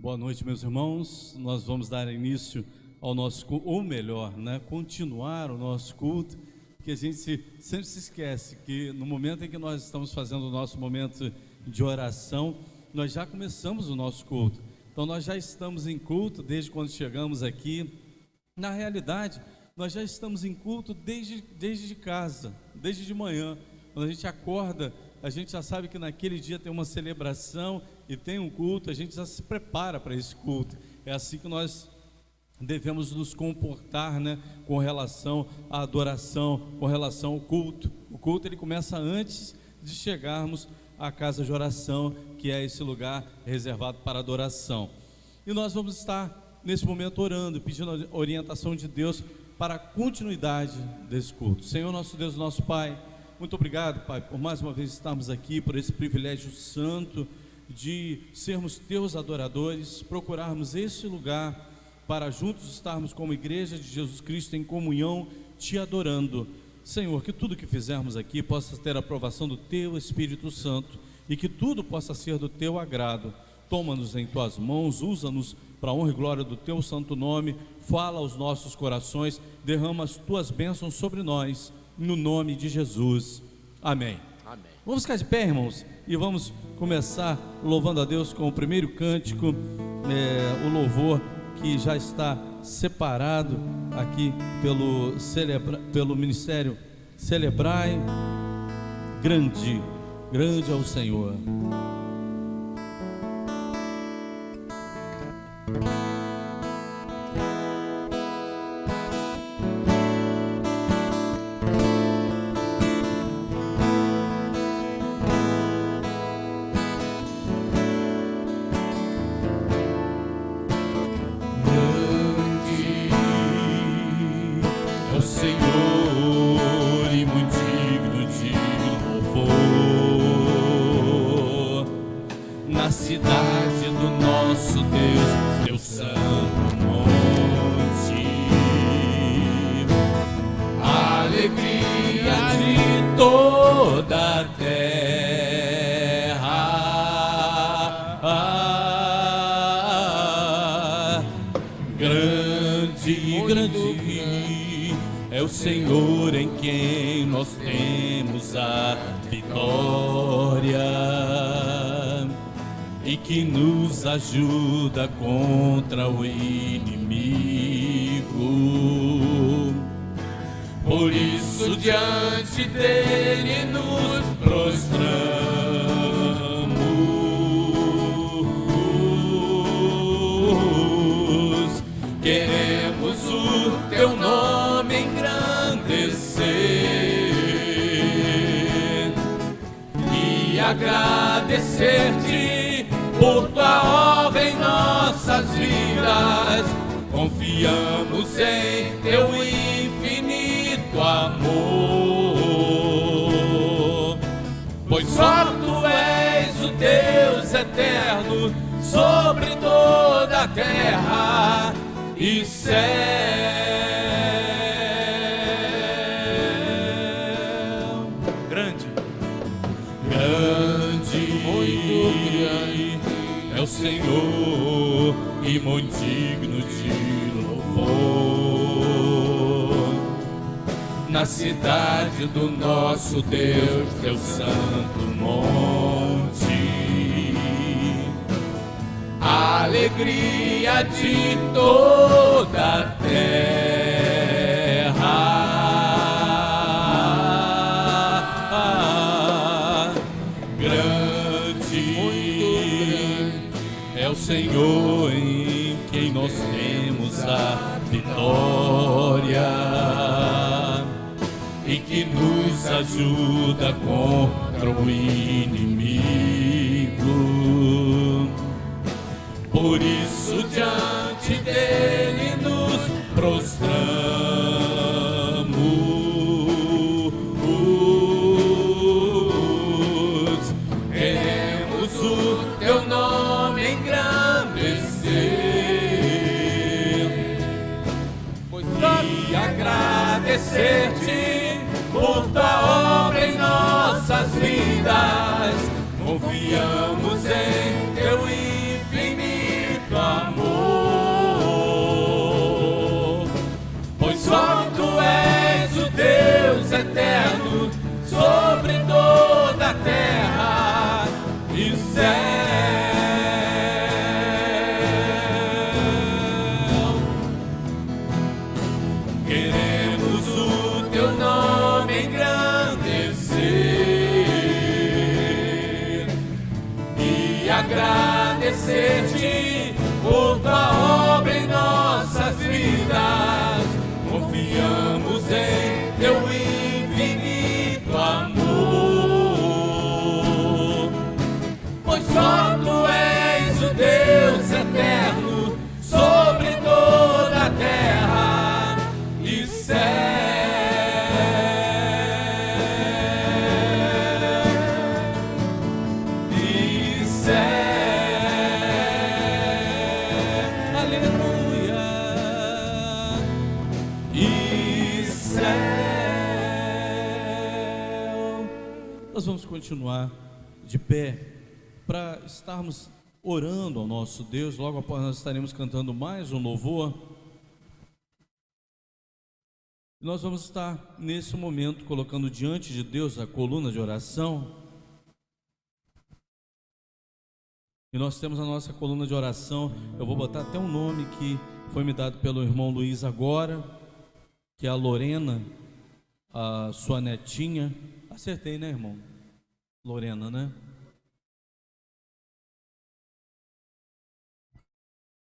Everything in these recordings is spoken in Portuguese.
Boa noite, meus irmãos. Nós vamos dar início ao nosso culto, ou melhor, continuar o nosso culto, que a gente sempre se esquece que no momento em que nós estamos fazendo o nosso momento de oração, nós já começamos o nosso culto. Então nós já estamos em culto desde quando chegamos aqui. Na realidade, nós já estamos em culto desde casa, desde de manhã. Quando a gente acorda, a gente já sabe que naquele dia tem uma celebração e tem um culto, a gente já se prepara para esse culto. É assim que nós devemos nos comportar, com relação à adoração, com relação ao culto. O culto ele começa antes de chegarmos à casa de oração, que é esse lugar reservado para adoração. E nós vamos estar nesse momento orando, pedindo a orientação de Deus para a continuidade desse culto. Senhor nosso Deus, nosso Pai, muito obrigado, Pai, por mais uma vez estarmos aqui, por esse privilégio santo de sermos Teus adoradores, procurarmos esse lugar para juntos estarmos como igreja de Jesus Cristo em comunhão, Te adorando. Senhor, que tudo que fizermos aqui possa ter a aprovação do Teu Espírito Santo e que tudo possa ser do Teu agrado. Toma-nos em Tuas mãos, usa-nos para a honra e glória do Teu santo nome, fala aos nossos corações, derrama as Tuas bênçãos sobre nós, no nome de Jesus, amém. Amém. Vamos ficar de pé, irmãos, e vamos começar louvando a Deus com o primeiro cântico, o louvor que já está separado aqui pelo Ministério Celebrai. Grande é o Senhor. É o Senhor em quem nós temos a vitória e que nos ajuda contra o inimigo. Por isso diante dele nos prostramos, queremos o teu nome engrandecer e agradecer-te por tua obra em nossas vidas. Confiamos em teu infinito amor, pois só tu és o Deus eterno sobre toda a terra e céu. Grande, muito grande é o Senhor e muito digno de louvor. Na cidade do nosso Deus, teu santo monte, a alegria de toda a terra. Grande, é o Senhor em quem nós temos a vitória e que nos ajuda contra o inimigo. Por isso diante dele nos prostramos, queremos o teu nome engrandecer e agradecer-te por tua obra em nossas vidas. Confiamos em teu infinito agradecer-te por tua obra em nossas vidas. Confiamos em teu infinito amor, pois só tu és o Deus eterno sobre toda a terra e céu. Nós vamos continuar de pé para estarmos orando ao nosso Deus. Logo após nós estaremos cantando mais um louvor. Nós vamos estar nesse momento colocando diante de Deus a coluna de oração. E nós temos a nossa coluna de oração. Eu vou botar até um nome que foi me dado pelo irmão Luiz agora, que é a Lorena, a sua netinha. Acertei, né, irmão? Lorena, né?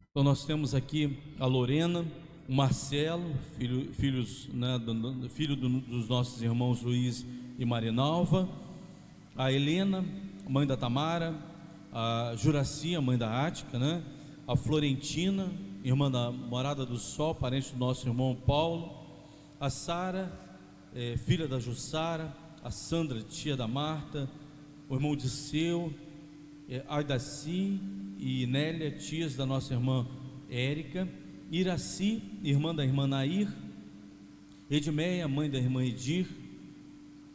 Então nós temos aqui a Lorena, o Marcelo, filho dos nossos irmãos Luiz e Marinalva, a Helena, mãe da Tamara, a Juracia, mãe da Ática, né? A Florentina, irmã da Morada do Sol, parente do nosso irmão Paulo, a Sara, filha da Jussara, a Sandra, tia da Marta, o irmão Disseu, Aidaci e Nélia, tias da nossa irmã Érica, Iraci, irmã da irmã Nair, Edmeia, mãe da irmã Edir,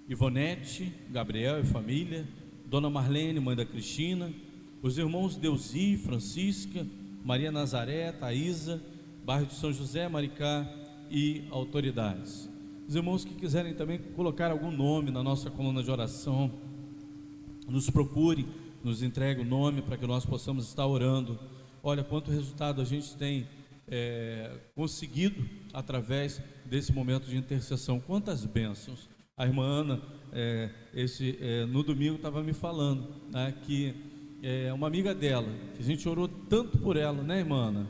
Ivonete, Gabriel e família, Dona Marlene, mãe da Cristina, os irmãos Deusi, Francisca, Maria Nazaré, Thaisa, bairro de São José, Maricá e autoridades. Os irmãos que quiserem também colocar algum nome na nossa coluna de oração, nos procure, nos entregue o nome para que nós possamos estar orando. Olha quanto resultado a gente tem conseguido através desse momento de intercessão. Quantas bênçãos. A irmã Ana, no domingo, estava me falando, né, que uma amiga dela, que a gente orou tanto por ela, né, irmã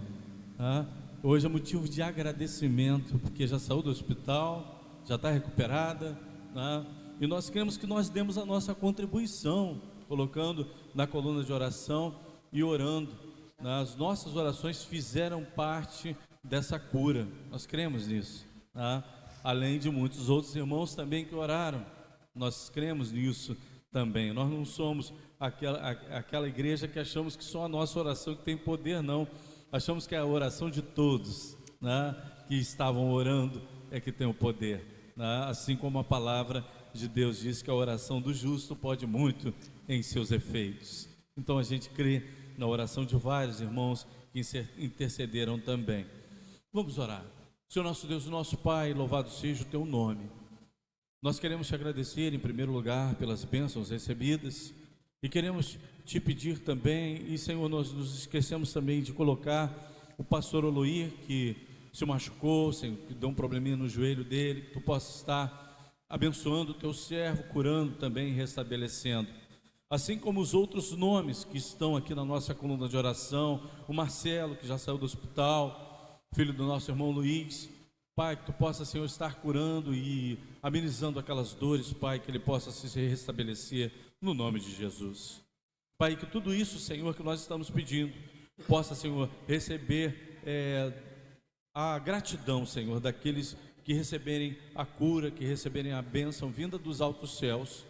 Ana? Hoje é motivo de agradecimento, porque já saiu do hospital, já está recuperada, né? E nós queremos que nós demos a nossa contribuição, colocando na coluna de oração e orando. As nossas orações fizeram parte dessa cura, nós cremos nisso, né? Além de muitos outros irmãos também que oraram, nós cremos nisso também. Nós não somos aquela igreja que achamos que só a nossa oração que tem poder, não. Achamos que é a oração de todos, né, que estavam orando é que tem o poder, né? Assim como a palavra de Deus diz que a oração do justo pode muito em seus efeitos. Então a gente crê na oração de vários irmãos que intercederam também. Vamos orar. Senhor nosso Deus, nosso Pai, louvado seja o teu nome. Nós queremos te agradecer em primeiro lugar pelas bênçãos recebidas e queremos te pedir também, e Senhor, nós nos esquecemos também de colocar o pastor Oloir, que se machucou, Senhor, que deu um probleminha no joelho dele, que tu possa estar abençoando o teu servo, curando também e restabelecendo. Assim como os outros nomes que estão aqui na nossa coluna de oração, o Marcelo, que já saiu do hospital, filho do nosso irmão Luiz. Pai, que tu possa, Senhor, estar curando e amenizando aquelas dores, Pai, que ele possa se restabelecer no nome de Jesus. Pai, que tudo isso, Senhor, que nós estamos pedindo, possa, Senhor, receber a gratidão, Senhor, daqueles que receberem a cura, que receberem a bênção vinda dos altos céus.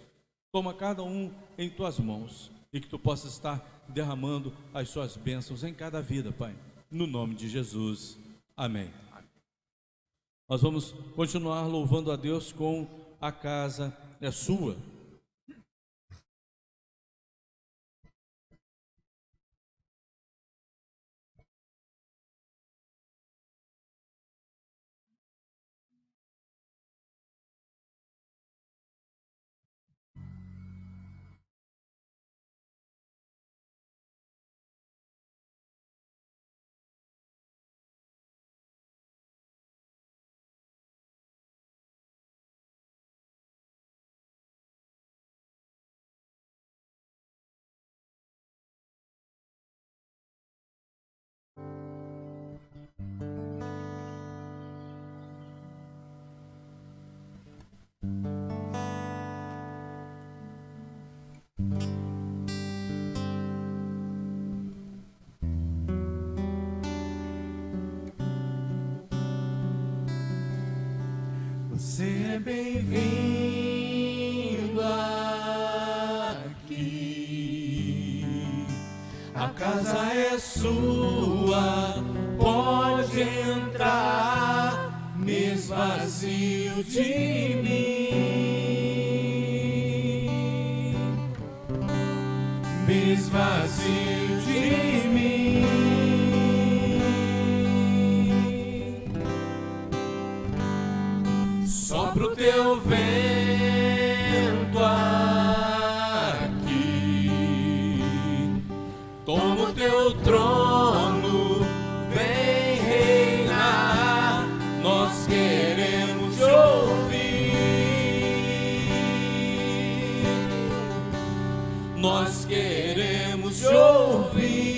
Toma cada um em tuas mãos e que tu possas estar derramando as suas bênçãos em cada vida, Pai, no nome de Jesus. Amém. Nós vamos continuar louvando a Deus com A Casa é Sua. Seja bem-vindo aqui. A casa é sua, pode entrar, me esvazio de mim, me esvazio de mim. Sopra o teu vento aqui, toma o teu trono, vem reinar, nós queremos te ouvir, nós queremos te ouvir.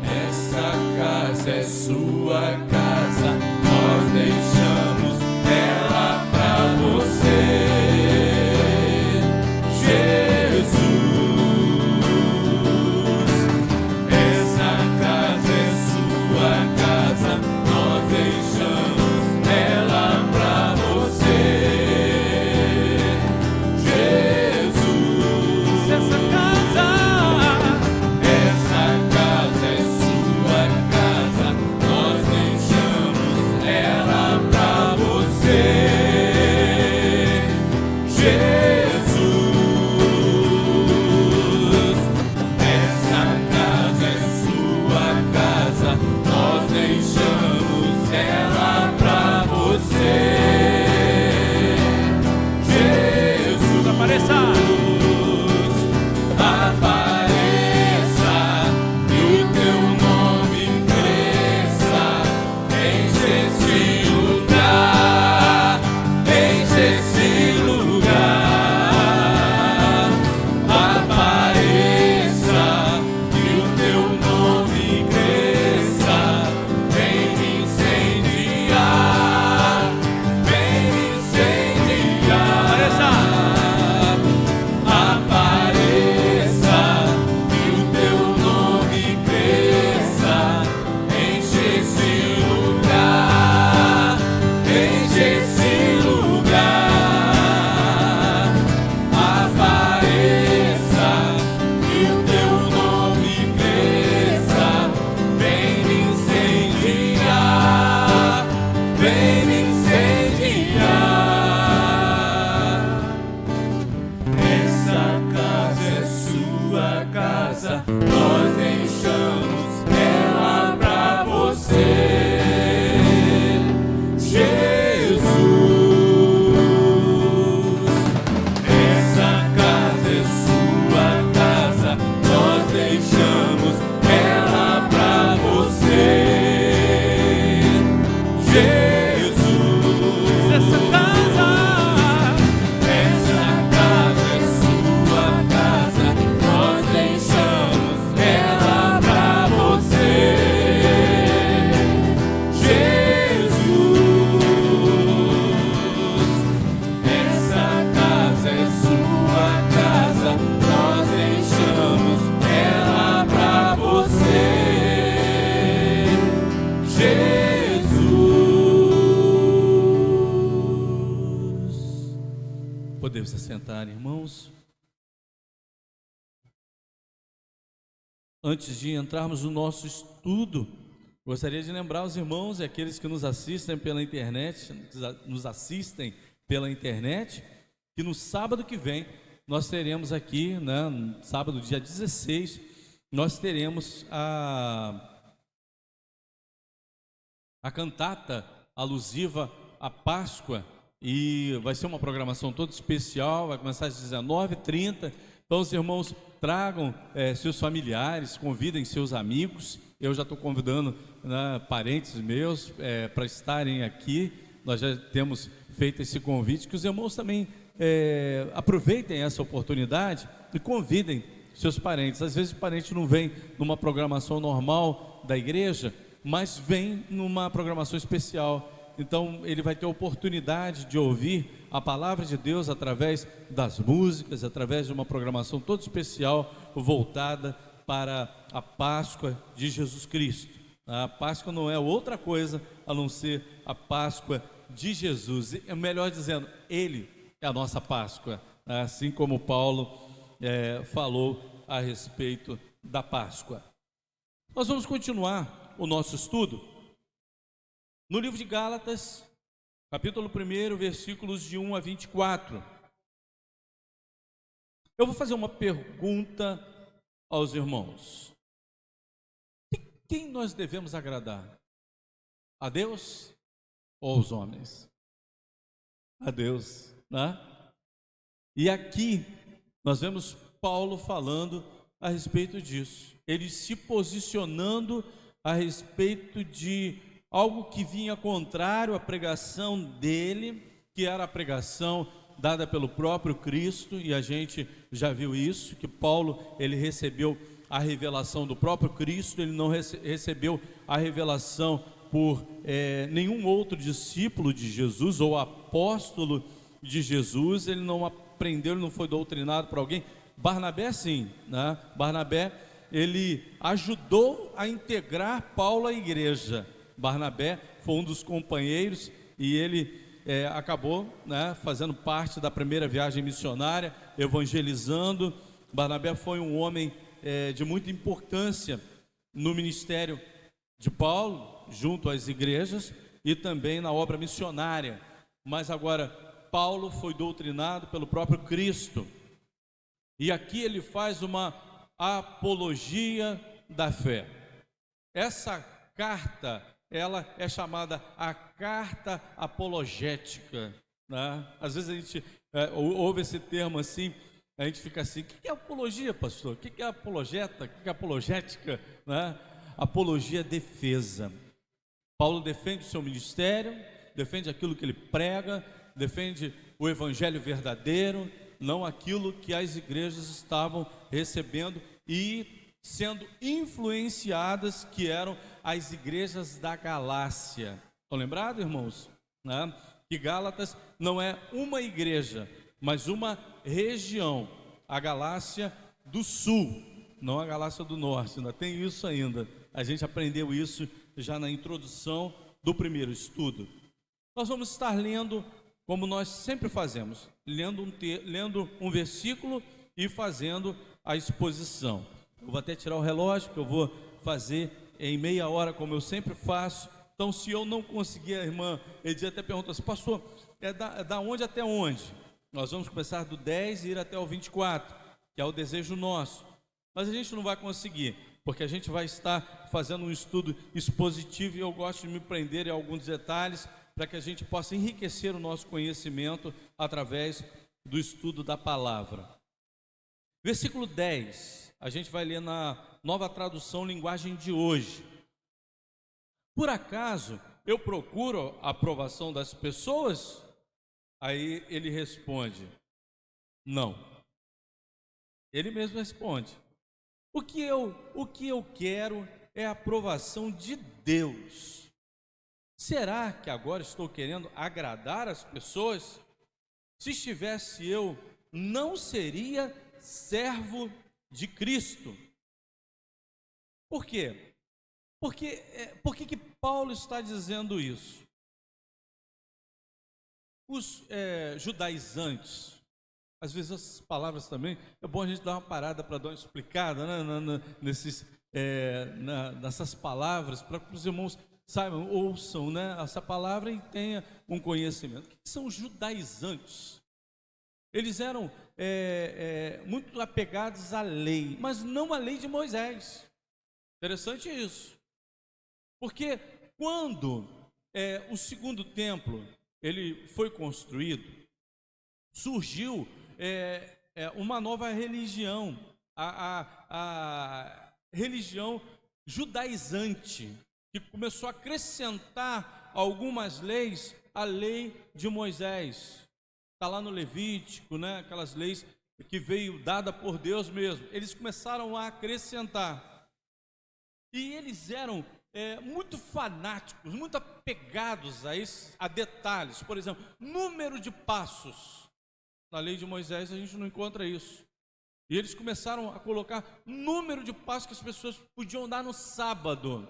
Essa casa é sua casa, nós deixamos ela pra você, Jesus. Essa casa é sua casa, nós deixamos ela pra você, Jesus. Essa casa é sua casa, nós deixamos ela pra você, Jesus. Essa casa é sua casa, nós deixamos ela pra você, Jesus. Apareça! Apareça e o teu nome cresça, enche este lugar, enche este lugar. Apareça e o teu nome cresça, vem me incendiar, vem me incendiar. Apareça e o teu nome cresça, enche esse lugar, enche esse lugar. Apareça e o teu nome cresça, vem me incendiar, vem me incendiar. Essa casa é sua casa, nós deixamos ela pra você, Jesus. Essa casa é sua casa, nós deixamos ela pra você, Jesus. Essa casa é sua casa, nós deixamos ela pra você, Jesus. Essa casa é sua casa, nós deixamos ela pra você, Jesus. Podemos se sentar, irmãos. Antes de entrarmos no nosso estudo, gostaria de lembrar os irmãos e aqueles que nos assistem pela internet, que no sábado que vem nós teremos aqui, né, no sábado, dia 16, nós teremos a cantata alusiva à Páscoa, e vai ser uma programação toda especial, vai começar às 19h30. Então os irmãos tragam seus familiares, convidem seus amigos. Eu já estou convidando, né, parentes meus para estarem aqui. Nós já temos feito esse convite, que os irmãos também aproveitem essa oportunidade e convidem seus parentes. Às vezes o parente não vem numa programação normal da igreja, mas vem numa programação especial. Então ele vai ter a oportunidade de ouvir a palavra de Deus através das músicas, através de uma programação toda especial, voltada para a Páscoa de Jesus Cristo. A Páscoa não é outra coisa a não ser a Páscoa de Jesus. Melhor dizendo, Ele é a nossa Páscoa, assim como Paulo falou a respeito da Páscoa. Nós vamos continuar o nosso estudo no livro de Gálatas, capítulo 1, versículos de 1 a 24. Eu vou fazer uma pergunta aos irmãos. Quem nós devemos agradar? A Deus ou aos homens? A Deus, né? E aqui nós vemos Paulo falando a respeito disso. Ele se posicionando a respeito de algo que vinha contrário à pregação dele, que era a pregação dada pelo próprio Cristo, e a gente já viu isso, que Paulo, ele recebeu a revelação do próprio Cristo, ele não recebeu a revelação por nenhum outro discípulo de Jesus, ou apóstolo de Jesus, ele não aprendeu, ele não foi doutrinado por alguém. Barnabé sim, né? Barnabé, ele ajudou a integrar Paulo à igreja. Barnabé foi um dos companheiros e ele acabou, né, fazendo parte da primeira viagem missionária, evangelizando. Barnabé foi um homem de muita importância no ministério de Paulo, junto às igrejas e também na obra missionária. Mas agora Paulo foi doutrinado pelo próprio Cristo, e aqui ele faz uma apologia da fé. Essa carta, ela é chamada a carta apologética, né? Às vezes a gente ouve esse termo assim, a gente fica assim: o que é apologia, pastor? O que é apologeta? O que é apologética, né? Apologia é defesa. Paulo defende o seu ministério, defende aquilo que ele prega, defende o evangelho verdadeiro, não aquilo que as igrejas estavam recebendo e sendo influenciadas, que eram as igrejas da Galácia. Estão lembrados, irmãos? Né? Que Gálatas não é uma igreja, mas uma região, a Galácia do Sul, não a Galácia do Norte. Ainda tem isso ainda. A gente aprendeu isso já na introdução do primeiro estudo. Nós vamos estar lendo, como nós sempre fazemos, lendo um versículo e fazendo a exposição. Eu vou até tirar o relógio, que eu vou fazer em meia hora, como eu sempre faço. Então, se eu não conseguir, a irmã Edir até pergunta assim: pastor, da onde até onde? Nós vamos começar do 10 e ir até o 24, que é o desejo nosso. Mas a gente não vai conseguir, porque a gente vai estar fazendo um estudo expositivo, e eu gosto de me prender em alguns detalhes, para que a gente possa enriquecer o nosso conhecimento através do estudo da palavra. Versículo 10, a gente vai ler na Nova Tradução Linguagem de Hoje. Por acaso eu procuro a aprovação das pessoas? Aí ele responde: não. Ele mesmo responde: o que eu quero é a aprovação de Deus. Será que agora estou querendo agradar as pessoas? Se estivesse eu, não seria servo de Cristo. Por quê? Por que Paulo está dizendo isso? Os judaizantes, às vezes essas palavras também, é bom a gente dar uma parada para dar uma explicada, né, nessas palavras, para que os irmãos saibam, ouçam, né, essa palavra e tenham um conhecimento. O que são os judaizantes? Eles eram muito apegados à lei, mas não à lei de Moisés. Interessante isso, porque quando o segundo templo ele foi construído, surgiu uma nova religião, a religião judaizante, que começou a acrescentar algumas leis à lei de Moisés. Está lá no Levítico, né? Aquelas leis que veio dada por Deus mesmo. Eles começaram a acrescentar. E eles eram muito fanáticos, muito apegados a detalhes. Por exemplo, número de passos. Na lei de Moisés a gente não encontra isso. E eles começaram a colocar número de passos que as pessoas podiam dar no sábado.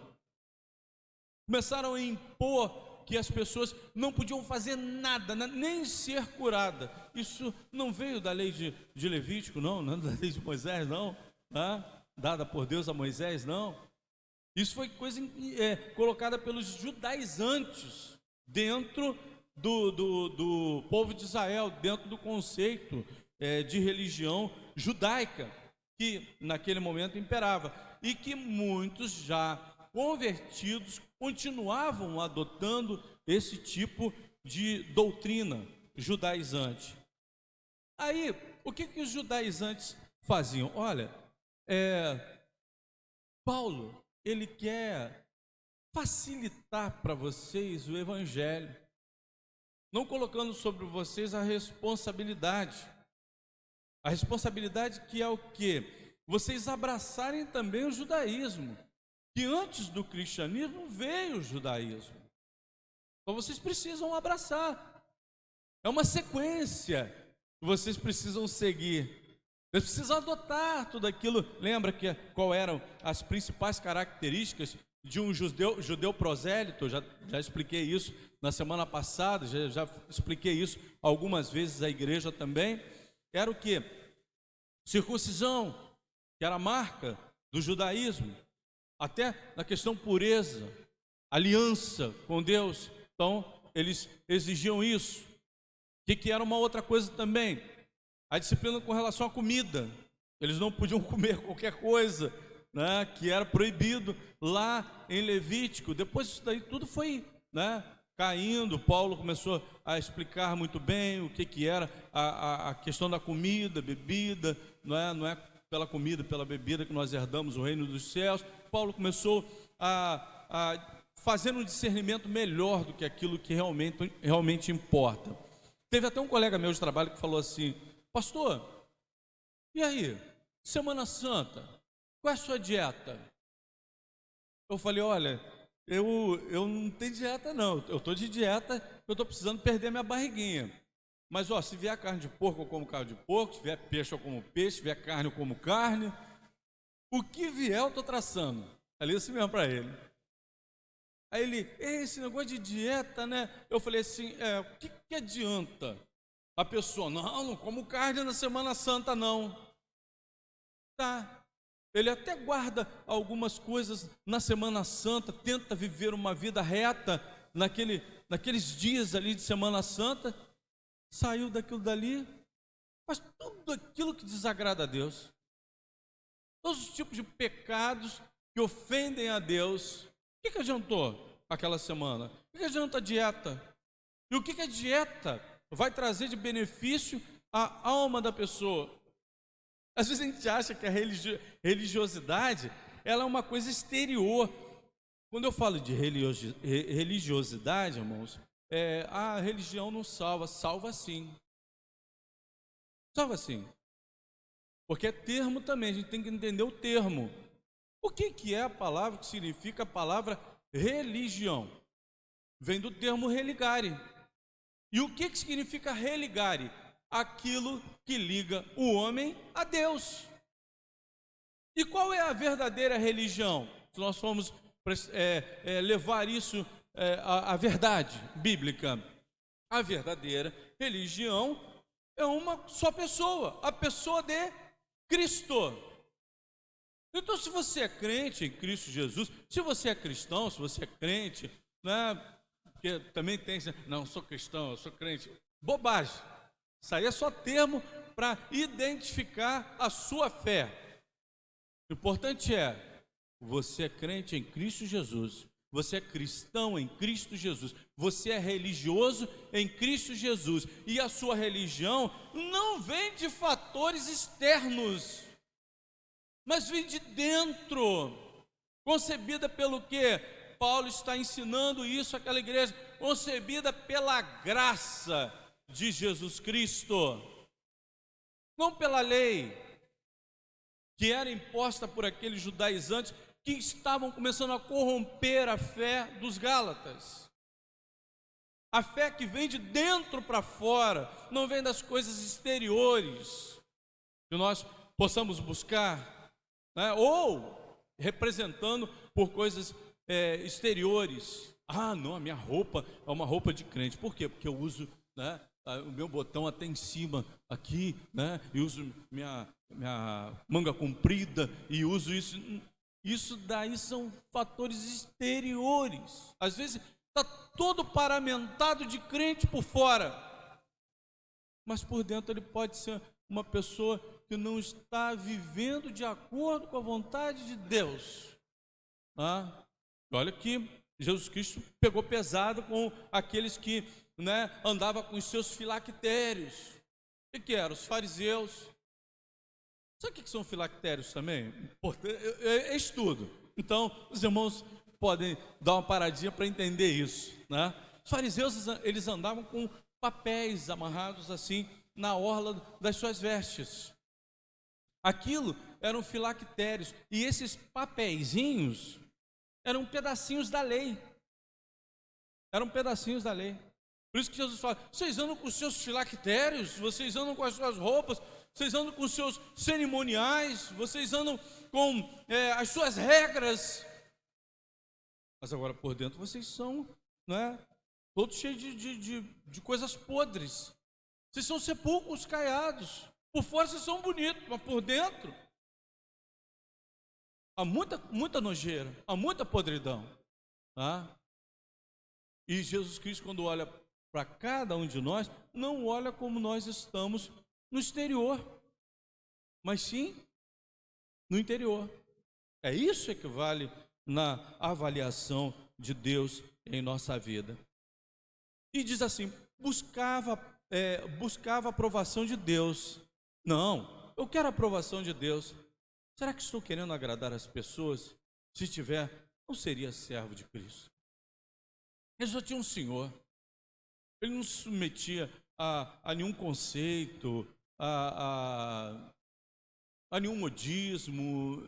Começaram a impor que as pessoas não podiam fazer nada, nem ser curada. Isso não veio da lei de Levítico, não da lei de Moisés, não, dada por Deus a Moisés, não. Isso foi coisa colocada pelos judaizantes dentro do povo de Israel, dentro do conceito de religião judaica, que naquele momento imperava, e que muitos já convertidos continuavam adotando esse tipo de doutrina judaizante. Aí, o que os judaizantes faziam? Olha, Paulo, ele quer facilitar para vocês o evangelho, não colocando sobre vocês a responsabilidade que é o quê? Vocês abraçarem também o judaísmo, que antes do cristianismo veio o judaísmo. Então vocês precisam abraçar. É uma sequência que vocês precisam seguir. Vocês precisam adotar tudo aquilo. Lembra qual eram as principais características de um judeu prosélito? Já expliquei isso na semana passada, já expliquei isso algumas vezes à igreja também. Era o quê? Circuncisão, que era a marca do judaísmo, até na questão pureza, aliança com Deus. Então, eles exigiam isso. O que era uma outra coisa também? A disciplina com relação à comida. Eles não podiam comer qualquer coisa, né, que era proibido lá em Levítico. Depois isso daí tudo foi, caindo. Paulo começou a explicar muito bem o que era a questão da comida, bebida. Não é pela comida, pela bebida que nós herdamos o reino dos céus. Paulo começou a fazer um discernimento melhor do que aquilo que realmente importa. Teve até um colega meu de trabalho que falou assim: pastor, e aí, Semana Santa, qual é a sua dieta? Eu falei: olha, eu não tenho dieta não, eu estou de dieta, eu estou precisando perder minha barriguinha. Mas se vier carne de porco, eu como carne de porco, se vier peixe, eu como peixe, se vier carne, eu como carne. O que vier, eu estou traçando. Falei assim mesmo para ele. Aí ele: esse negócio de dieta, né? Eu falei assim: o que adianta? A pessoa: não como carne na Semana Santa, não. Tá. Ele até guarda algumas coisas na Semana Santa, tenta viver uma vida reta naqueles dias ali de Semana Santa. Saiu daquilo dali, faz tudo aquilo que desagrada a Deus, todos os tipos de pecados que ofendem a Deus. O que adiantou aquela semana? O que adianta a dieta? E o que a dieta vai trazer de benefício à alma da pessoa? Às vezes a gente acha que a religiosidade ela é uma coisa exterior. Quando eu falo de religiosidade, irmãos, a religião não salva sim. Salva sim. Porque é termo também, a gente tem que entender o termo. O que é a palavra que significa a palavra religião? Vem do termo religare. E o que significa religare? Aquilo que liga o homem a Deus. E qual é a verdadeira religião? Se nós formos levar isso à verdade bíblica, a verdadeira religião é uma só pessoa, a pessoa de Cristo. Então, se você é crente em Cristo Jesus, se você é cristão, se você é crente, porque também tem, não, sou cristão, eu sou crente, bobagem. Isso aí é só termo para identificar a sua fé. O importante você é crente em Cristo Jesus, você é cristão em Cristo Jesus, você é religioso em Cristo Jesus, e a sua religião não vem de fatores externos, mas vem de dentro, concebida pelo quê? Paulo está ensinando isso àquela igreja, concebida pela graça de Jesus Cristo, não pela lei que era imposta por aqueles judaizantes que estavam começando a corromper a fé dos Gálatas. A fé que vem de dentro para fora, não vem das coisas exteriores, que nós possamos buscar, né? Ou representando por coisas exteriores. Ah, não, a minha roupa é uma roupa de crente. Por quê? Porque eu uso, né, o meu botão até em cima aqui, né, e uso minha manga comprida e uso isso. Isso daí são fatores exteriores. Às vezes está todo paramentado de crente por fora, mas por dentro ele pode ser uma pessoa que não está vivendo de acordo com a vontade de Deus. Olha que Jesus Cristo pegou pesado com aqueles que, né, andavam com os seus filactérios. O que eram? Os fariseus. Sabe o que são filactérios também? É estudo. Então, os irmãos podem dar uma paradinha para entender isso, né? Os fariseus, eles andavam com papéis amarrados assim na orla das suas vestes. Aquilo eram filactérios. E esses papeizinhos eram pedacinhos da lei. Eram pedacinhos da lei. Por isso que Jesus fala: vocês andam com os seus filactérios, vocês andam com as suas roupas, vocês andam com os seus cerimoniais, vocês andam com as suas regras. Mas agora por dentro vocês são, né, todos cheios de coisas podres. Vocês são sepulcros caiados. Por fora vocês são bonitos, mas por dentro há muita nojeira, há muita podridão. Tá? E Jesus Cristo, quando olha para cada um de nós, não olha como nós estamos no exterior, mas sim no interior. É isso que vale na avaliação de Deus em nossa vida. E diz assim: buscava a aprovação de Deus. Não, eu quero a aprovação de Deus. Será que estou querendo agradar as pessoas? Se tiver, não seria servo de Cristo. Ele só tinha um Senhor. Ele não se submetia a nenhum conceito, a nenhum modismo,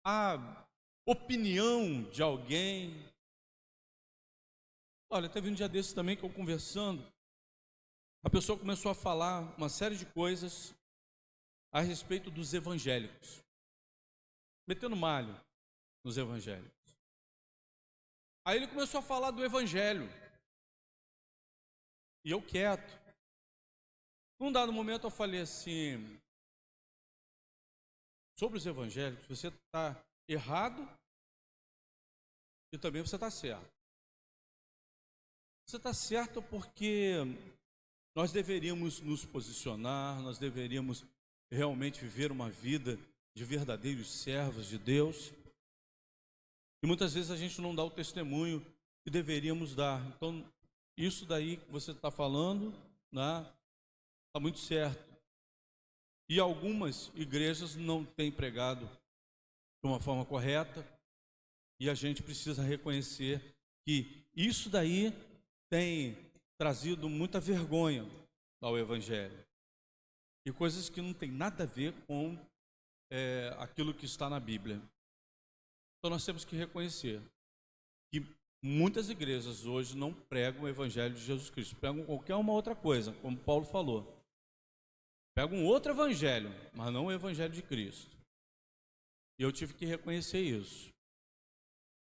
a opinião de alguém. Olha, teve um dia desses também que eu conversando, a pessoa começou a falar uma série de coisas a respeito dos evangélicos, metendo malho nos evangélicos. Aí ele começou a falar do evangelho, e eu quieto. Num dado momento eu falei assim: sobre os evangélicos, você está errado e também você está certo. Você está certo porque nós deveríamos nos posicionar, nós deveríamos realmente viver uma vida de verdadeiros servos de Deus. E muitas vezes a gente não dá o testemunho que deveríamos dar. Então, isso daí que você está falando, né, está muito certo. E algumas igrejas não têm pregado de uma forma correta, e a gente precisa reconhecer que isso daí tem trazido muita vergonha ao Evangelho, e coisas que não tem nada a ver com aquilo que está na Bíblia. Então nós temos que reconhecer que muitas igrejas hoje não pregam o Evangelho de Jesus Cristo, pregam qualquer uma outra coisa, como Paulo falou. Pegam um outro evangelho, mas não o Evangelho de Cristo. E eu tive que reconhecer isso.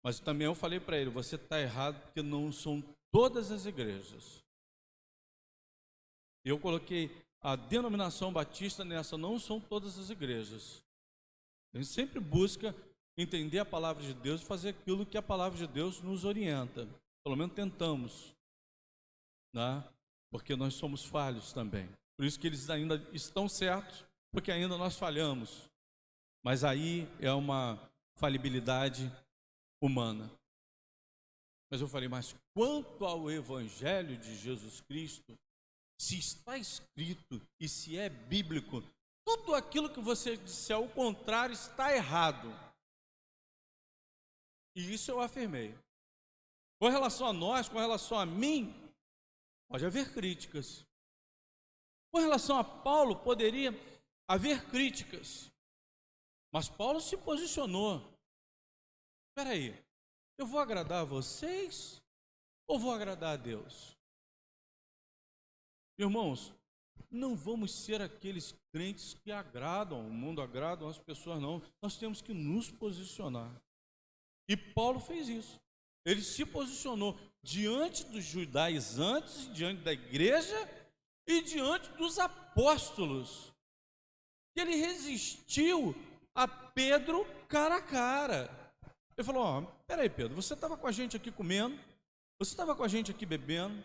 Mas também eu falei para ele: você está errado, porque não são todas as igrejas. Eu coloquei a denominação batista nessa: não são todas as igrejas. A gente sempre busca entender a palavra de Deus e fazer aquilo que a palavra de Deus nos orienta. Pelo menos tentamos, né? Porque nós somos falhos também. Por isso que eles ainda estão certos, porque ainda nós falhamos. Mas aí é uma falibilidade humana. Mas eu falei: mas quanto ao Evangelho de Jesus Cristo, se está escrito e se é bíblico, tudo aquilo que você disser ao contrário está errado. E isso eu afirmei. Com relação a nós, com relação a mim, pode haver críticas. Com relação a Paulo, poderia haver críticas. Mas Paulo se posicionou. Espera aí, eu vou agradar a vocês ou vou agradar a Deus? Irmãos, Não vamos ser aqueles crentes que agradam, o mundo agradam as pessoas, não. Nós temos que nos posicionar. E Paulo fez isso. Ele se posicionou diante dos judaizantes, diante da igreja e diante dos apóstolos. Ele resistiu a Pedro cara a cara. Ele falou: peraí, Pedro, você estava com a gente aqui comendo, você estava com a gente aqui bebendo,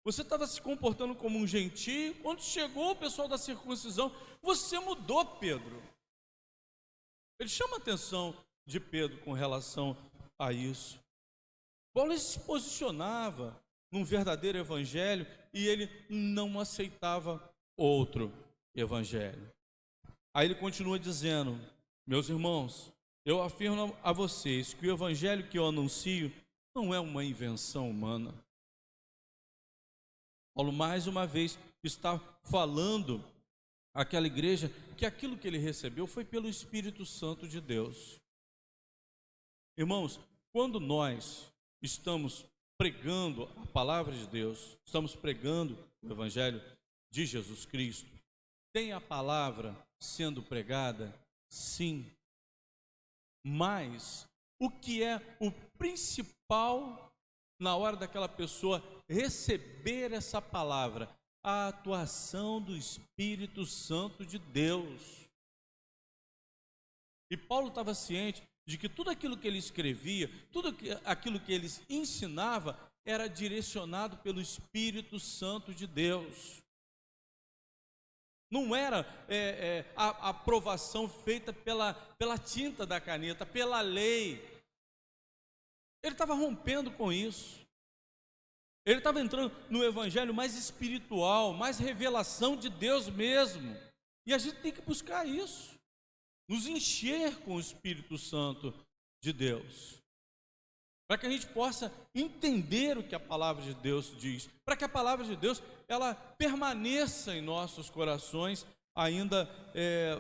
você estava se comportando como um gentio. Quando chegou o pessoal da circuncisão, você mudou, Pedro. Ele chama a atenção de Pedro com relação a isso. Paulo se posicionava num verdadeiro evangelho e ele não aceitava outro evangelho. Aí ele continua dizendo: meus irmãos, eu afirmo a vocês que o evangelho que eu anuncio não é uma invenção humana. Paulo mais uma vez está falando àquela igreja que aquilo que ele recebeu foi pelo Espírito Santo de Deus. Irmãos, quando nós estamos pregando a palavra de Deus, estamos pregando o evangelho de Jesus Cristo, tem a palavra sendo pregada? Sim. Mas o que é o principal na hora daquela pessoa receber essa palavra? A atuação do Espírito Santo de Deus. E Paulo estava ciente de que tudo aquilo que ele escrevia, tudo aquilo que ele ensinava era direcionado pelo Espírito Santo de Deus. Não era a aprovação feita pela tinta da caneta, pela lei. Ele estava rompendo com isso. Ele estava entrando no evangelho mais espiritual, mais revelação de Deus mesmo. E a gente tem que buscar isso, nos encher com o Espírito Santo de Deus, para que a gente possa entender o que a palavra de Deus diz, para que a palavra de Deus ela permaneça em nossos corações, ainda,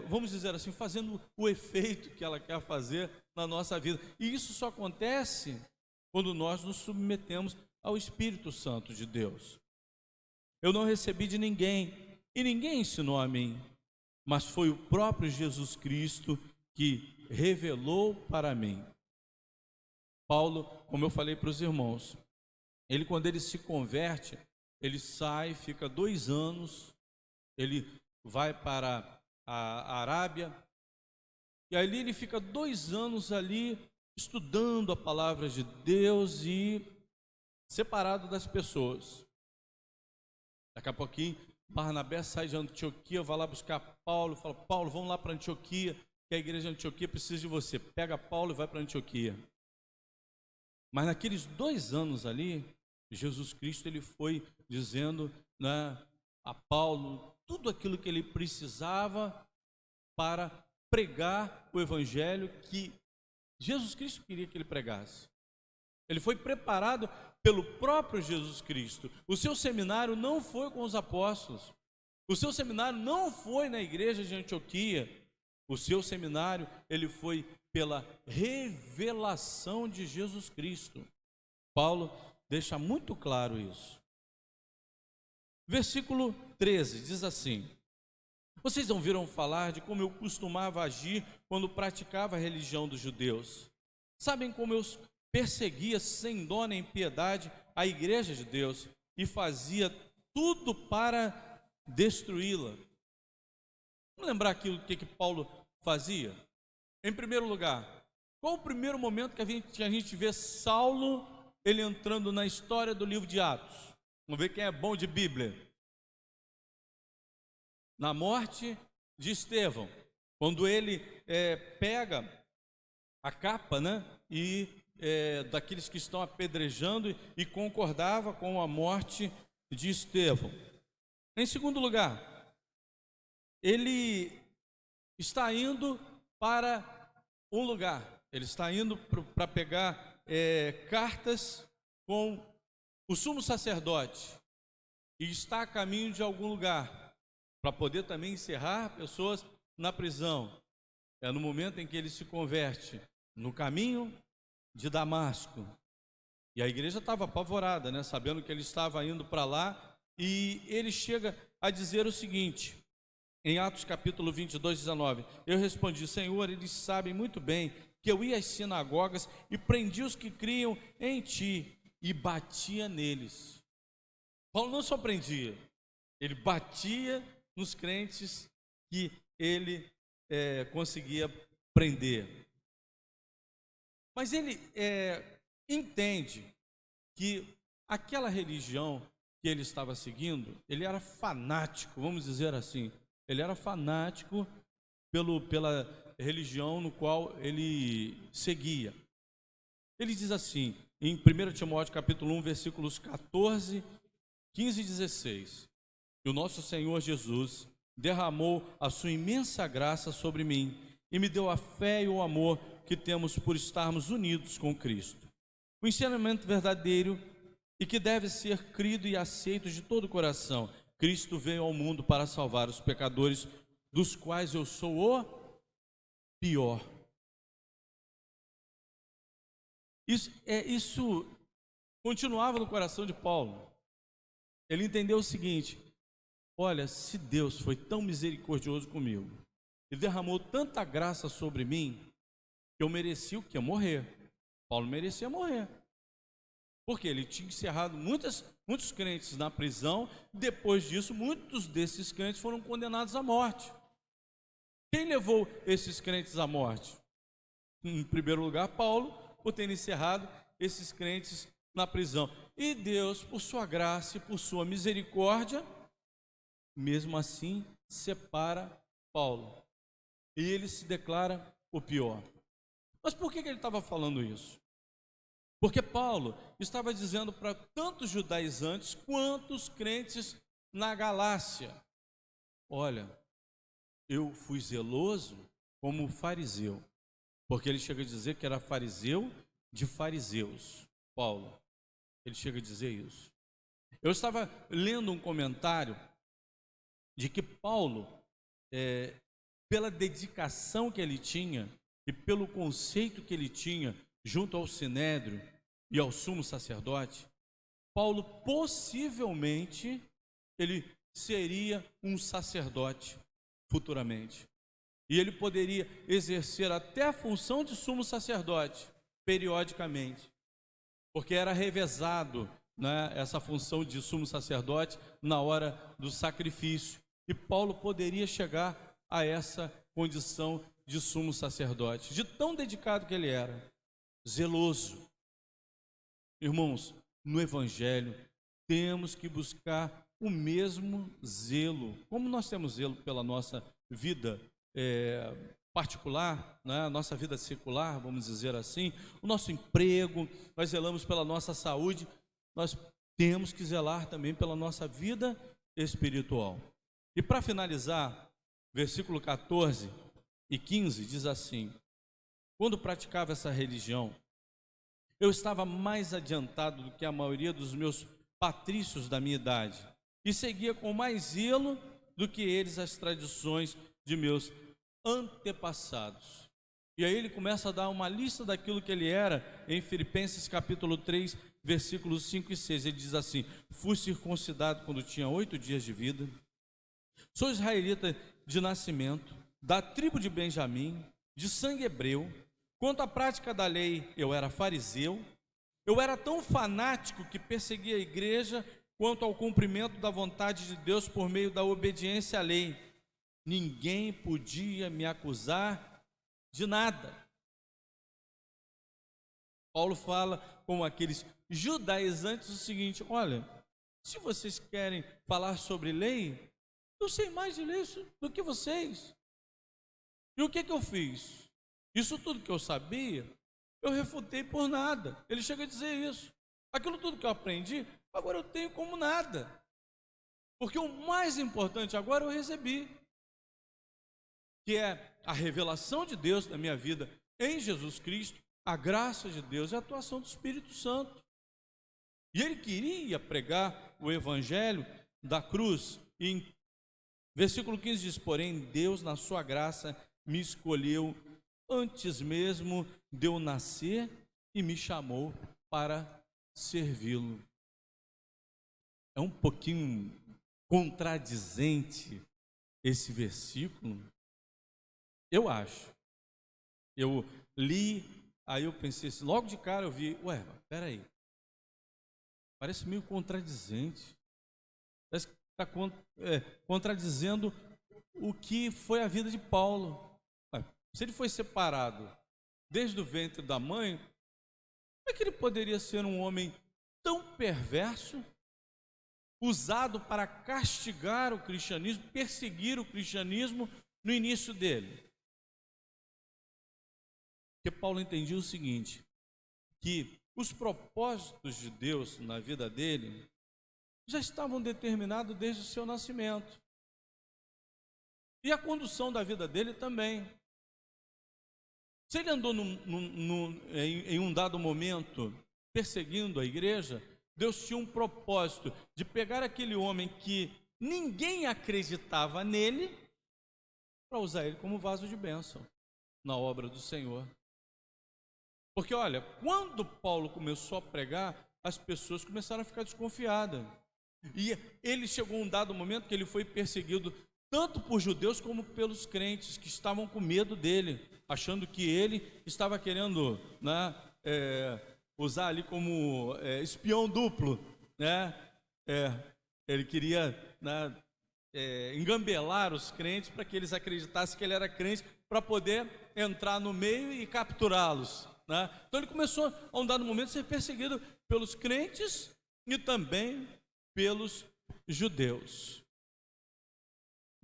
vamos dizer assim, fazendo o efeito que ela quer fazer na nossa vida. E isso só acontece quando nós nos submetemos ao Espírito Santo de Deus. Eu não recebi de ninguém, e ninguém ensinou a mim, mas foi o próprio Jesus Cristo que revelou para mim. Paulo, como eu falei para os irmãos, quando ele se converte, ele sai, fica 2 anos, ele vai para a Arábia, e ali ele fica 2 anos ali, estudando a palavra de Deus e separado das pessoas. Daqui a pouquinho, Barnabé sai de Antioquia, vai lá buscar Paulo, fala: Paulo, vamos lá para Antioquia, que a igreja de Antioquia precisa de você. Pega Paulo e vai para Antioquia. Mas naqueles 2 anos ali, Jesus Cristo ele foi dizendo, né, a Paulo tudo aquilo que ele precisava para pregar o evangelho que Jesus Cristo queria que ele pregasse. Ele foi preparado pelo próprio Jesus Cristo. O seu seminário não foi com os apóstolos. O seu seminário não foi na igreja de Antioquia. O seu seminário, ele foi pela revelação de Jesus Cristo. Paulo deixa muito claro isso. Versículo 13 diz assim: vocês ouviram falar de como eu costumava agir quando praticava a religião dos judeus. Sabem como eu perseguia sem dó nem piedade a igreja de Deus e fazia tudo para destruí-la. Vamos lembrar aquilo que Paulo fazia? Em primeiro lugar, qual o primeiro momento que a gente vê Saulo ele entrando na história do livro de Atos? Vamos ver quem é bom de Bíblia. Na morte de Estevão, quando ele pega a capa, né, e daqueles que estão apedrejando e concordava com a morte de Estevão. Em segundo lugar, ele está indo para um lugar, ele está indo para pegar cartas com o sumo sacerdote e está a caminho de algum lugar para poder também encerrar pessoas na prisão. É no momento em que ele se converte, no caminho de Damasco. E a igreja estava apavorada, né, sabendo que ele estava indo para lá, e ele chega a dizer o seguinte, em Atos capítulo 22, 19: eu respondi: Senhor, eles sabem muito bem que eu ia às sinagogas e prendi os que criam em ti e batia neles. Paulo não só prendia, ele batia nos crentes que ele conseguia prender. Mas ele entende que aquela religião que ele estava seguindo, ele era fanático, vamos dizer assim. Ele era fanático pela religião no qual ele seguia. Ele diz assim, em 1 Timóteo capítulo 1, versículos 14, 15 e 16: e o nosso Senhor Jesus derramou a sua imensa graça sobre mim e me deu a fé e o amor que temos por estarmos unidos com Cristo. O ensinamento verdadeiro e que deve ser crido e aceito de todo o coração. Cristo veio ao mundo para salvar os pecadores, dos quais eu sou o pior. Isso continuava no coração de Paulo. Ele entendeu o seguinte: olha, se Deus foi tão misericordioso comigo e derramou tanta graça sobre mim, que eu merecia o quê? Morrer. Paulo merecia morrer. Porque ele tinha encerrado muitos crentes na prisão. Depois disso, muitos desses crentes foram condenados à morte. Quem levou esses crentes à morte? Em primeiro lugar, Paulo, por ter encerrado esses crentes na prisão. E Deus, por sua graça e por sua misericórdia, mesmo assim, separa Paulo. E ele se declara o pior. Mas por que ele estava falando isso? Porque Paulo estava dizendo para tantos judaizantes quanto os crentes na Galácia: olha, eu fui zeloso como fariseu. Porque ele chega a dizer que era fariseu de fariseus. Paulo, ele chega a dizer isso. Eu estava lendo um comentário de que Paulo, pela dedicação que ele tinha e pelo conceito que ele tinha junto ao Sinédrio e ao sumo sacerdote, Paulo possivelmente ele seria um sacerdote futuramente. E ele poderia exercer até a função de sumo sacerdote periodicamente, porque era revezado, né, essa função de sumo sacerdote na hora do sacrifício. E Paulo poderia chegar a essa condição de sumo sacerdote, de tão dedicado que ele era, zeloso. Irmãos, no Evangelho temos que buscar o mesmo zelo, como nós temos zelo pela nossa vida particular, né? Nossa vida secular, vamos dizer assim, o nosso emprego, nós zelamos pela nossa saúde, nós temos que zelar também pela nossa vida espiritual. E para finalizar, versículo 14 e 15 diz assim: quando praticava essa religião, eu estava mais adiantado do que a maioria dos meus patrícios da minha idade, e seguia com mais zelo do que eles as tradições de meus antepassados. E aí ele começa a dar uma lista daquilo que ele era em Filipenses capítulo 3, versículos 5 e 6. Ele diz assim: fui circuncidado quando tinha 8 dias de vida, sou israelita de nascimento, da tribo de Benjamim, de sangue hebreu. Quanto à prática da lei, eu era fariseu. Eu era tão fanático que perseguia a igreja quanto ao cumprimento da vontade de Deus por meio da obediência à lei. Ninguém podia me acusar de nada. Paulo fala com aqueles judaizantes o seguinte: olha, se vocês querem falar sobre lei, eu sei mais de lei do que vocês. E o que eu fiz? Isso tudo que eu sabia, eu refutei por nada. Ele chega a dizer isso. Aquilo tudo que eu aprendi, agora eu tenho como nada. Porque o mais importante agora eu recebi, que é a revelação de Deus na minha vida em Jesus Cristo, a graça de Deus e a atuação do Espírito Santo. E ele queria pregar o evangelho da cruz. E em versículo 15 diz: porém Deus na sua graça me escolheu antes mesmo de eu nascer e me chamou para servi-lo. É um pouquinho contradizente esse versículo? Eu acho. Eu li, aí eu pensei assim, logo de cara eu vi, peraí, parece meio contradizente. Parece que está contradizendo o que foi a vida de Paulo. Se ele foi separado desde o ventre da mãe, como é que ele poderia ser um homem tão perverso, usado para castigar o cristianismo, perseguir o cristianismo no início dele? Porque Paulo entendia o seguinte, que os propósitos de Deus na vida dele já estavam determinados desde o seu nascimento. E a condução da vida dele também. Se ele andou em um dado momento perseguindo a igreja, Deus tinha um propósito de pegar aquele homem que ninguém acreditava nele, para usar ele como vaso de bênção na obra do Senhor. Porque olha, quando Paulo começou a pregar, as pessoas começaram a ficar desconfiadas. E ele chegou a um dado momento que ele foi perseguido tanto por judeus como pelos crentes, que estavam com medo dele, achando que ele estava querendo, né, usar ali como espião duplo, né? Ele queria, né, engambelar os crentes para que eles acreditassem que ele era crente, para poder entrar no meio e capturá-los, né? Então ele começou a um dado momento a ser perseguido pelos crentes e também pelos judeus.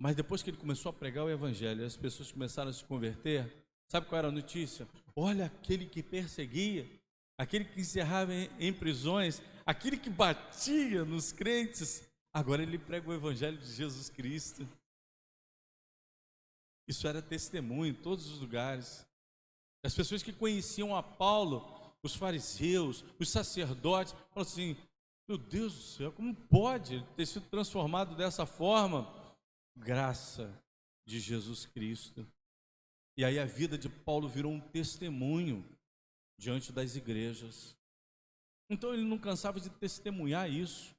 Mas depois que ele começou a pregar o evangelho, as pessoas começaram a se converter. Sabe qual era a notícia? Olha, aquele que perseguia, aquele que encerrava em prisões, aquele que batia nos crentes, agora ele prega o evangelho de Jesus Cristo. Isso era testemunho em todos os lugares. As pessoas que conheciam a Paulo, os fariseus, os sacerdotes, falaram assim: meu Deus do céu, como pode ter sido transformado dessa forma? Graça de Jesus Cristo. E aí a vida de Paulo virou um testemunho diante das igrejas. Então ele não cansava de testemunhar isso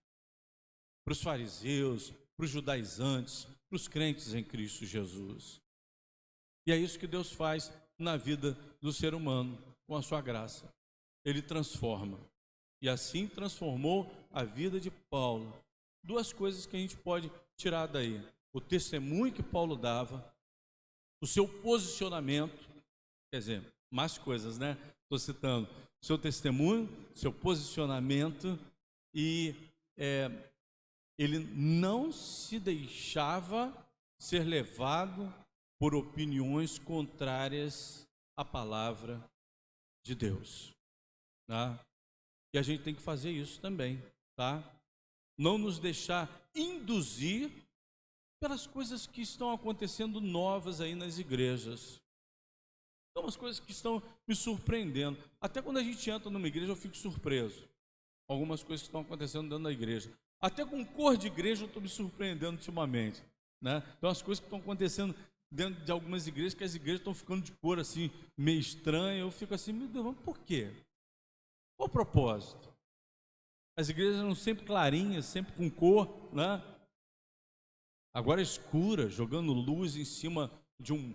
para os fariseus, para os judaizantes, para os crentes em Cristo Jesus. E é isso que Deus faz na vida do ser humano, com a sua graça. Ele transforma. E assim transformou a vida de Paulo. Duas coisas que a gente pode tirar daí: o testemunho que Paulo dava, o seu posicionamento, quer dizer, mais coisas, né? Estou citando: seu testemunho, seu posicionamento, e ele não se deixava ser levado por opiniões contrárias à palavra de Deus, tá? E a gente tem que fazer isso também, tá? Não nos deixar induzir pelas coisas que estão acontecendo novas aí nas igrejas. São umas coisas que estão me surpreendendo. Até quando a gente entra numa igreja eu fico surpreso. Algumas coisas que estão acontecendo dentro da igreja. Até com cor de igreja eu estou me surpreendendo ultimamente, né? Então as coisas que estão acontecendo dentro de algumas igrejas, que as igrejas estão ficando de cor assim, meio estranha. Eu fico assim, meu Deus, mas por quê? Qual o propósito? As igrejas eram sempre clarinhas, sempre com cor, né? Agora escura, jogando luz em cima de um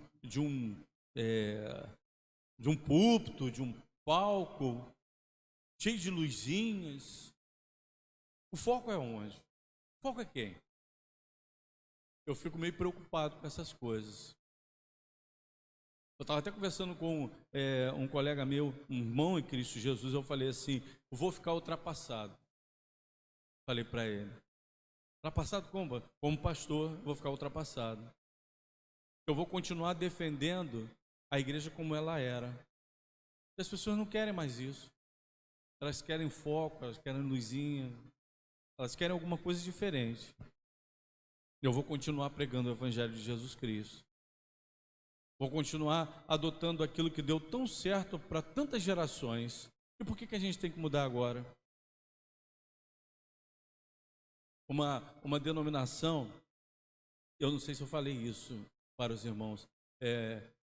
púlpito, de um palco, cheio de luzinhas. O foco é onde? O foco é quem? Eu fico meio preocupado com essas coisas. Eu estava até conversando com um colega meu, um irmão em Cristo Jesus. Eu falei assim: eu vou ficar ultrapassado. Falei para ele: ultrapassado como? Como pastor, eu vou ficar ultrapassado. Eu vou continuar defendendo a igreja como ela era. As pessoas não querem mais isso. Elas querem foco, elas querem luzinha, elas querem alguma coisa diferente. Eu vou continuar pregando o evangelho de Jesus Cristo. Vou continuar adotando aquilo que deu tão certo para tantas gerações. E por que a gente tem que mudar agora? Uma denominação, eu não sei se eu falei isso para os irmãos,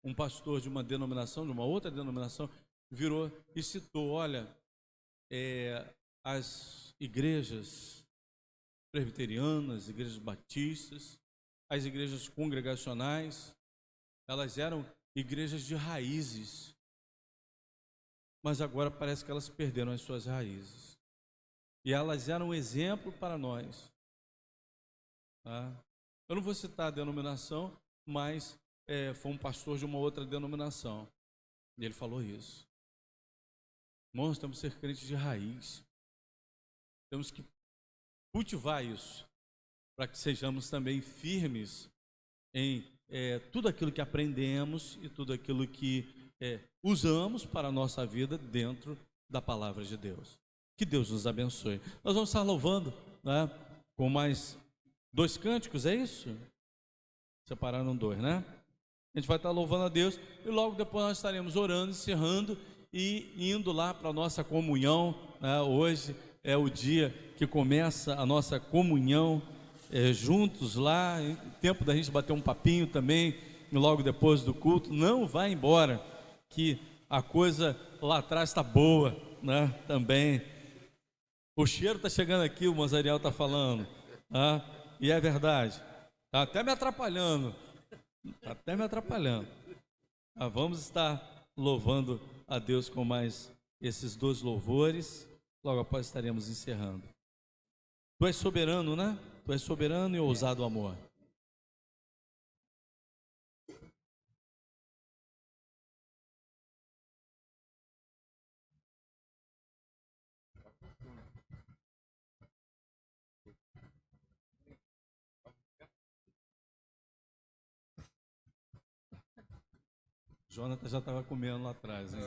um pastor de uma denominação, de uma outra denominação, virou e citou: olha, as igrejas presbiterianas, as igrejas batistas, as igrejas congregacionais, elas eram igrejas de raízes, mas agora parece que elas perderam as suas raízes, e elas eram um exemplo para nós, tá? Eu não vou citar a denominação, mas foi um pastor de uma outra denominação, e ele falou isso. Irmãos, temos que ser crentes de raiz, temos que cultivar isso, para que sejamos também firmes em tudo aquilo que aprendemos e tudo aquilo que usamos para a nossa vida dentro da palavra de Deus. Que Deus nos abençoe. Nós vamos estar louvando, né, com mais 2 cânticos, é isso? Separaram 2, né? A gente vai estar louvando a Deus e logo depois nós estaremos orando, encerrando e indo lá para a nossa comunhão, né? Hoje é o dia que começa a nossa comunhão juntos lá, tempo da gente bater um papinho também, logo depois do culto. Não vai embora, que a coisa lá atrás está boa, né? Também. O cheiro está chegando aqui, o Mozariel está falando, tá? E é verdade, está até me atrapalhando, Vamos estar louvando a Deus com mais esses 2 louvores, logo após estaremos encerrando. Tu és soberano, né? Tu és soberano e ousado amor. Jonathan já estava comendo lá atrás, hein? Tu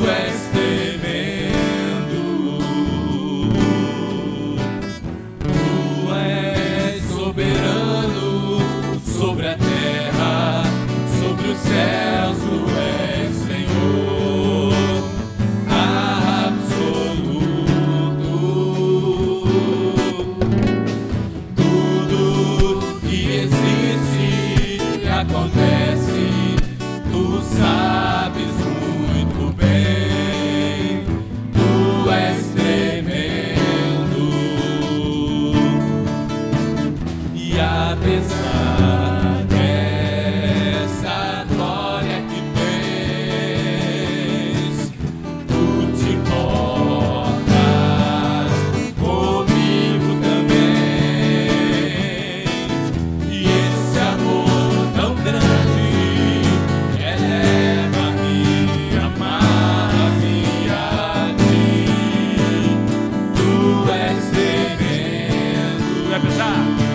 és tremendo. vai pesar.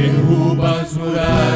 Derruba as muralhas.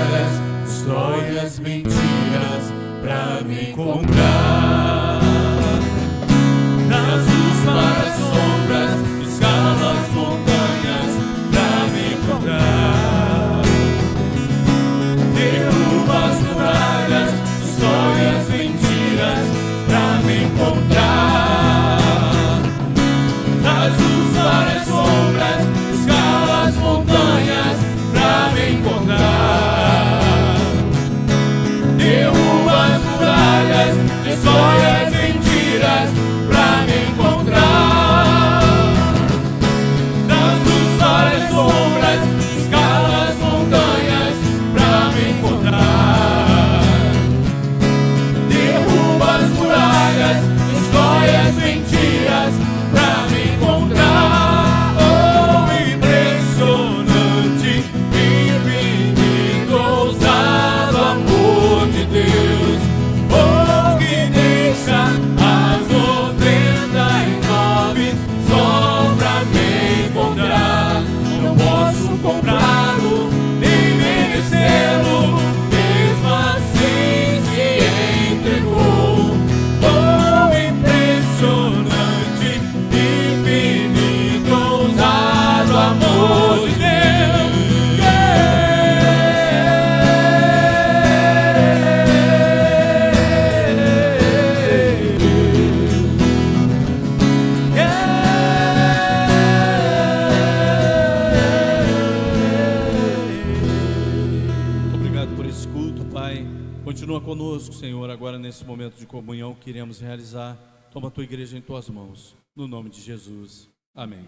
Continua conosco, Senhor, agora nesse momento de comunhão que iremos realizar. Toma a tua igreja em tuas mãos, no nome de Jesus. Amém.